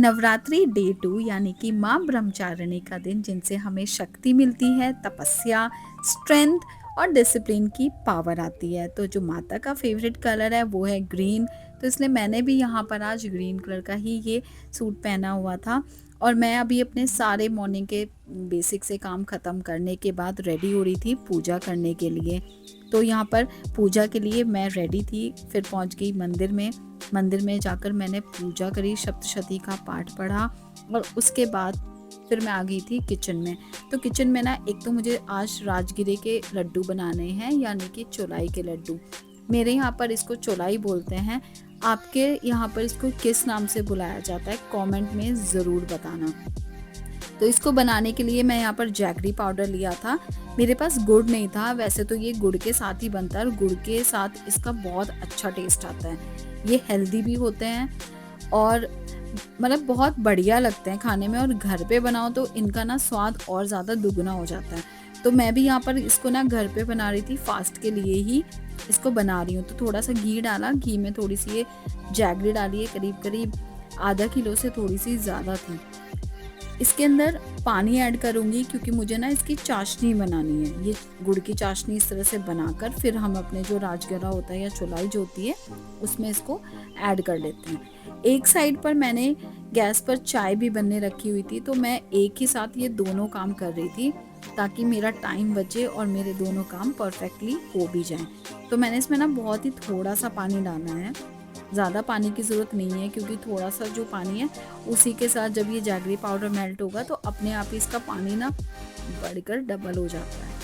Navratri day 2 यानी कि माँ ब्रह्मचारिणी का दिन, जिनसे हमें शक्ति मिलती है, तपस्या, स्ट्रेंथ और डिसिप्लिन की पावर आती है। तो जो माता का फेवरेट कलर है वो है ग्रीन, तो इसलिए मैंने भी यहाँ पर आज ग्रीन कलर का ही ये सूट पहना हुआ था। और मैं अभी अपने सारे मॉर्निंग के बेसिक से काम ख़त्म करने के बाद रेडी हो रही थी पूजा करने के लिए। तो यहाँ पर पूजा के लिए मैं रेडी थी, फिर पहुँच गई मंदिर में जाकर मैंने पूजा करी, सप्तशती का पाठ पढ़ा और उसके बाद फिर मैं आ गई थी किचन में। तो किचन में ना, एक तो मुझे आज राजगिरे के लड्डू बनाने हैं, यानी कि चौलाई के लड्डू। मेरे यहाँ पर इसको चौलाई बोलते हैं, आपके यहाँ पर इसको किस नाम से बुलाया जाता है कमेंट में ज़रूर बताना। तो इसको बनाने के लिए मैं यहाँ पर जैगरी पाउडर लिया था। मेरे पास गुड़ नहीं था, वैसे तो ये गुड़ के साथ ही बनता है और गुड़ के साथ इसका बहुत अच्छा टेस्ट आता है। ये हेल्दी भी होते हैं और मतलब बहुत बढ़िया लगते हैं खाने में, और घर पे बनाओ तो इनका ना स्वाद और ज़्यादा दुगना हो जाता है। तो मैं भी यहाँ पर इसको ना घर पे बना रही थी, फास्ट के लिए ही इसको बना रही हूँ। तो थोड़ा सा घी डाला, घी में थोड़ी सी ये जैगरी डाली है, करीब करीब आधा किलो से थोड़ी सी ज़्यादा थी। इसके अंदर पानी ऐड करूँगी क्योंकि मुझे ना इसकी चाशनी बनानी है। ये गुड़ की चाशनी इस तरह से बनाकर फिर हम अपने जो राजगिरा होता है या चौलाई जो होती है उसमें इसको ऐड कर लेते हैं। एक साइड पर मैंने गैस पर चाय भी बनने रखी हुई थी, तो मैं एक ही साथ ये दोनों काम कर रही थी ताकि मेरा टाइम बचे और मेरे दोनों काम परफेक्टली हो भी जाएं। तो मैंने इसमें ना बहुत ही थोड़ा सा पानी डालना है, ज़्यादा पानी की ज़रूरत नहीं है, क्योंकि थोड़ा सा जो पानी है उसी के साथ जब ये जैगरी पाउडर मेल्ट होगा तो अपने आप ही इसका पानी ना बढ़कर डबल हो जाता है।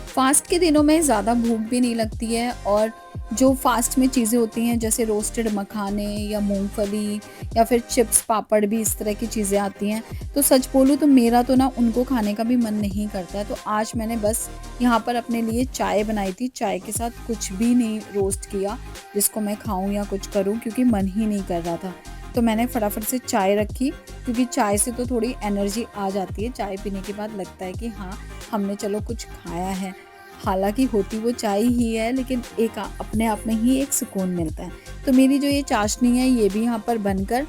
फास्ट के दिनों में ज़्यादा भूख भी नहीं लगती है, और जो फास्ट में चीज़ें होती हैं जैसे रोस्टेड मखाने या मूंगफली या फिर चिप्स पापड़ भी इस तरह की चीज़ें आती हैं, तो सच बोलूँ तो मेरा तो ना उनको खाने का भी मन नहीं करता है। तो आज मैंने बस यहाँ पर अपने लिए चाय बनाई थी, चाय के साथ कुछ भी नहीं रोस्ट किया जिसको मैं खाऊं या कुछ करूं, क्योंकि मन ही नहीं कर रहा था। तो मैंने फटाफट से चाय रखी, क्योंकि चाय से तो थोड़ी एनर्जी आ जाती है, चाय पीने के बाद लगता है कि हाँ हमने चलो कुछ खाया है। हालांकि होती वो चाय ही है, लेकिन एक अपने आप में ही एक सुकून मिलता है। तो मेरी जो ये चाशनी है ये भी यहाँ पर बनकर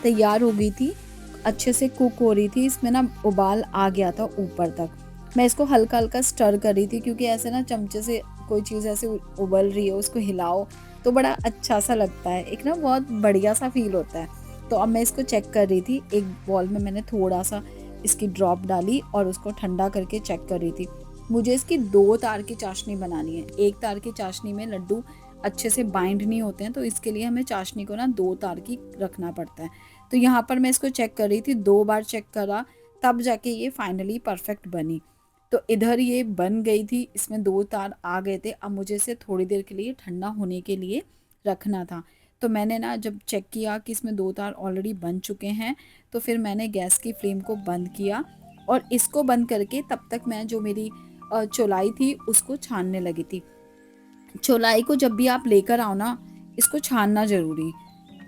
तैयार हो गई थी, अच्छे से कुक हो रही थी। इसमें ना उबाल आ गया था ऊपर तक। मैं इसको हल्का हल्का स्टर कर रही थी, क्योंकि ऐसे ना चमचे से कोई चीज़ ऐसे उबल रही है उसको हिलाओ तो बड़ा अच्छा सा लगता है, एक ना बहुत बढ़िया सा फील होता है। तो अब मैं इसको चेक कर रही थी, एक बॉल में मैंने थोड़ा सा इसकी ड्रॉप डाली और उसको ठंडा करके चेक कर रही थी। मुझे इसकी 2 तार की चाशनी बनानी है। एक तार की चाशनी में लड्डू अच्छे से बाइंड नहीं होते हैं, तो इसके लिए हमें चाशनी को ना 2 तार की रखना पड़ता है। तो यहाँ पर मैं इसको चेक कर रही थी, 2 बार चेक करा तब जाके ये फाइनली परफेक्ट बनी। तो इधर ये बन गई थी, इसमें 2 तार आ गए थे। अब मुझे इसे थोड़ी देर के लिए ठंडा होने के लिए रखना था। तो मैंने ना जब चेक किया कि इसमें 2 तार ऑलरेडी बन चुके हैं, तो फिर मैंने गैस की फ्लेम को बंद किया और इसको बंद करके तब तक मैं जो मेरी चौलाई थी उसको छानने लगी थी। चौलाई को जब भी आप लेकर आओ ना, इसको छानना ज़रूरी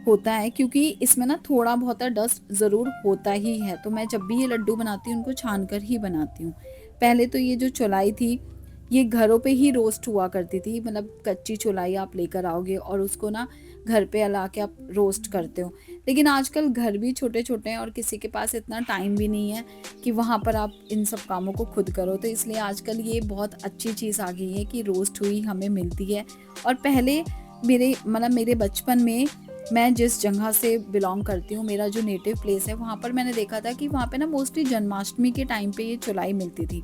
होता है, क्योंकि इसमें ना थोड़ा बहुत डस्ट ज़रूर होता ही है। तो मैं जब भी ये लड्डू बनाती हूँ उनको छान कर ही बनाती हूँ। पहले तो ये जो चौलाई थी ये घरों पे ही रोस्ट हुआ करती थी, मतलब कच्ची चौलाई आप लेकर आओगे और उसको ना घर पे ला के आप रोस्ट करते हो। लेकिन आजकल घर भी छोटे छोटे हैं और किसी के पास इतना टाइम भी नहीं है कि वहाँ पर आप इन सब कामों को खुद करो। तो इसलिए आजकल ये बहुत अच्छी चीज़ आ गई है कि रोस्ट हुई हमें मिलती है। और पहले मेरे बचपन में, मैं जिस जगह से बिलोंग करती हूँ, मेरा जो नेटिव प्लेस है, वहाँ पर मैंने देखा था कि वहाँ पे ना मोस्टली जन्माष्टमी के टाइम पे ये चौलाई मिलती थी।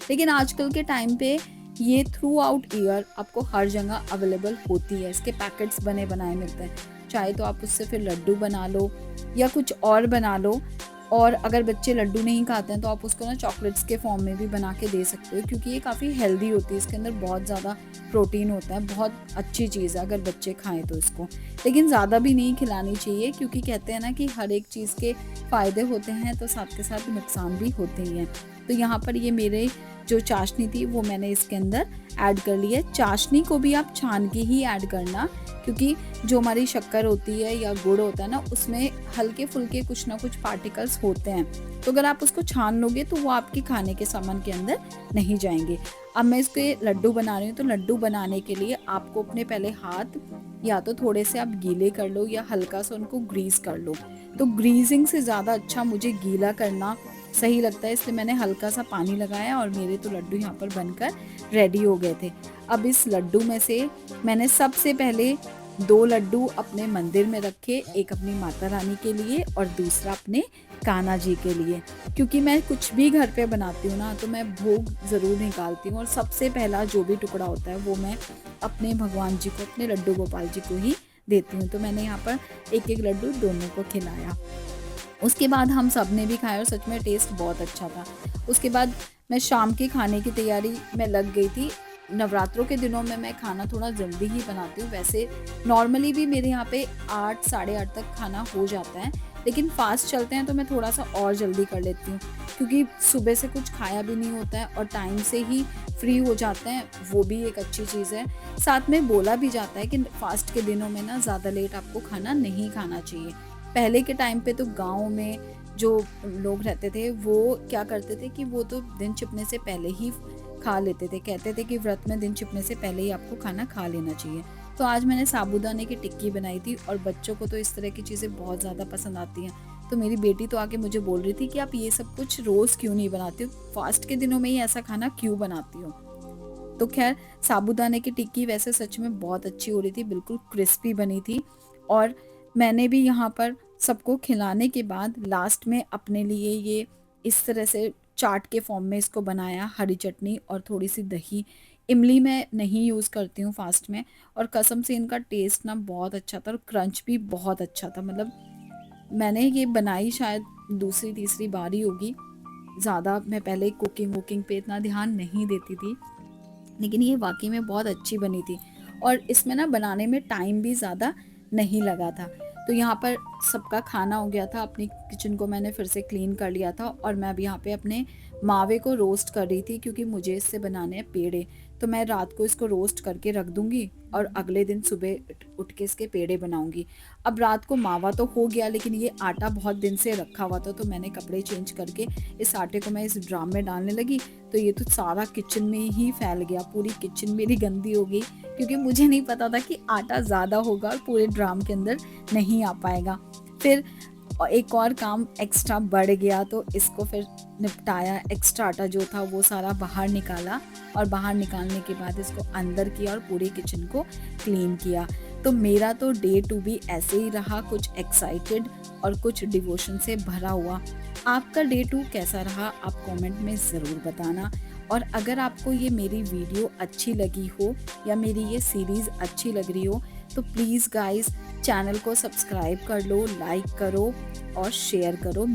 लेकिन आजकल के टाइम पे ये थ्रू आउट ईयर आपको हर जगह अवेलेबल होती है। इसके पैकेट्स बने बनाए मिलते हैं, चाहे तो आप उससे फिर लड्डू बना लो या कुछ और बना लो। और अगर बच्चे लड्डू नहीं खाते हैं तो आप उसको ना चॉकलेट्स के फॉर्म में भी बना के दे सकते हो, क्योंकि ये काफ़ी हेल्दी होती है, इसके अंदर बहुत ज़्यादा प्रोटीन होता है, बहुत अच्छी चीज़ है अगर बच्चे खाएं तो इसको। लेकिन ज़्यादा भी नहीं खिलानी चाहिए, क्योंकि कहते हैं ना कि हर एक चीज़ के फ़ायदे होते हैं तो साथ के साथ नुकसान भी होते ही हैं। तो यहाँ पर ये मेरे जो चाशनी थी वो मैंने इसके अंदर ऐड कर ली है। चाशनी को भी आप छान के ही ऐड करना, क्योंकि जो हमारी शक्कर होती है या गुड़ होता है ना, उसमें हल्के फुल्के कुछ ना कुछ पार्टिकल्स होते हैं। तो अगर आप उसको छान लोगे तो वो आपके खाने के सामान के अंदर नहीं जाएंगे। अब मैं इसके लड्डू बना रही हूँ, तो लड्डू बनाने के लिए आपको अपने पहले हाथ या तो थोड़े से आप गीले कर लो या हल्का सा उनको ग्रीस कर लो। तो ग्रीजिंग से ज़्यादा अच्छा मुझे गीला करना सही लगता है, इसलिए मैंने हल्का सा पानी लगाया और मेरे तो लड्डू यहाँ पर बनकर रेडी हो गए थे। अब इस लड्डू में से मैंने सबसे पहले 2 लड्डू अपने मंदिर में रखे, एक अपनी माता रानी के लिए और दूसरा अपने कान्हा जी के लिए। क्योंकि मैं कुछ भी घर पे बनाती हूँ ना, तो मैं भोग ज़रूर निकालती हूँ और सबसे पहला जो भी टुकड़ा होता है वो मैं अपने भगवान जी को, अपने लड्डू गोपाल जी को ही देती हूँ। तो मैंने यहाँ पर एक एक लड्डू दोनों को खिलाया। उसके बाद हम सब ने भी खाया और सच में टेस्ट बहुत अच्छा था। उसके बाद मैं शाम के खाने की तैयारी में लग गई थी। नवरात्रों के दिनों में मैं खाना थोड़ा जल्दी ही बनाती हूँ, वैसे नॉर्मली भी मेरे यहाँ पे 8 साढ़े 8 तक खाना हो जाता है, लेकिन फास्ट चलते हैं तो मैं थोड़ा सा और जल्दी कर लेती हूँ, क्योंकि सुबह से कुछ खाया भी नहीं होता है और टाइम से ही फ्री हो जाते हैं, वो भी एक अच्छी चीज़ है। साथ में बोला भी जाता है कि फास्ट के दिनों में ना ज़्यादा लेट आपको खाना नहीं खाना चाहिए। पहले के टाइम पे तो गाँव में जो लोग रहते थे वो क्या करते थे कि वो तो दिन छिपने से पहले ही खा लेते थे, कहते थे कि व्रत में दिन छिपने से पहले ही आपको खाना खा लेना चाहिए। तो आज मैंने साबूदाने की टिक्की बनाई थी और बच्चों को तो इस तरह की चीज़ें बहुत ज़्यादा पसंद आती हैं। तो मेरी बेटी तो आके मुझे बोल रही थी कि आप ये सब कुछ रोज़ क्यों नहीं बनाती हो, फास्ट के दिनों में ही ऐसा खाना क्यों बनाती हो। तो खैर साबूदाने की टिक्की वैसे सच में बहुत अच्छी हो रही थी, बिल्कुल क्रिस्पी बनी थी। और मैंने भी यहाँ पर सबको खिलाने के बाद लास्ट में अपने लिए ये इस तरह से चाट के फॉर्म में इसको बनाया, हरी चटनी और थोड़ी सी दही। इमली मैं नहीं यूज़ करती हूँ फास्ट में, और कसम से इनका टेस्ट ना बहुत अच्छा था और क्रंच भी बहुत अच्छा था। मतलब मैंने ये बनाई शायद दूसरी तीसरी बार ही होगी, ज़्यादा मैं पहले कुकिंग वुकिंग पे इतना ध्यान नहीं देती थी, लेकिन ये वाकई में बहुत अच्छी बनी थी और इसमें ना बनाने में टाइम भी ज़्यादा नहीं लगा था। तो यहाँ पर सबका खाना हो गया था, अपनी किचन को मैंने फिर से क्लीन कर लिया था और मैं अब यहाँ पे अपने मावे को रोस्ट कर रही थी, क्योंकि मुझे इससे बनाने हैं पेड़े। तो मैं रात को इसको रोस्ट करके रख दूँगी और अगले दिन सुबह उठ के इसके पेड़े बनाऊँगी। अब रात को मावा तो हो गया, लेकिन ये आटा बहुत दिन से रखा हुआ था, तो मैंने कपड़े चेंज करके इस आटे को मैं इस ड्राम में डालने लगी। तो ये तो सारा किचन में ही फैल गया, पूरी किचन मेरी गंदी हो गई, क्योंकि मुझे नहीं पता था कि आटा ज़्यादा होगा और पूरे ड्राम के अंदर नहीं आ पाएगा। फिर एक और काम एक्स्ट्रा बढ़ गया, तो इसको फिर निपटाया। एक्स्ट्रा आटा जो था वो सारा बाहर निकाला और बाहर निकालने के बाद इसको अंदर किया और पूरी किचन को क्लीन किया। तो मेरा तो डे 2 भी ऐसे ही रहा, कुछ एक्साइटेड और कुछ डिवोशन से भरा हुआ। आपका डे 2 कैसा रहा आप कमेंट में ज़रूर बताना। और अगर आपको ये मेरी वीडियो अच्छी लगी हो या मेरी ये सीरीज़ अच्छी लग रही हो, तो प्लीज़ गाइस चैनल को सब्सक्राइब कर लो, लाइक करो और शेयर करो।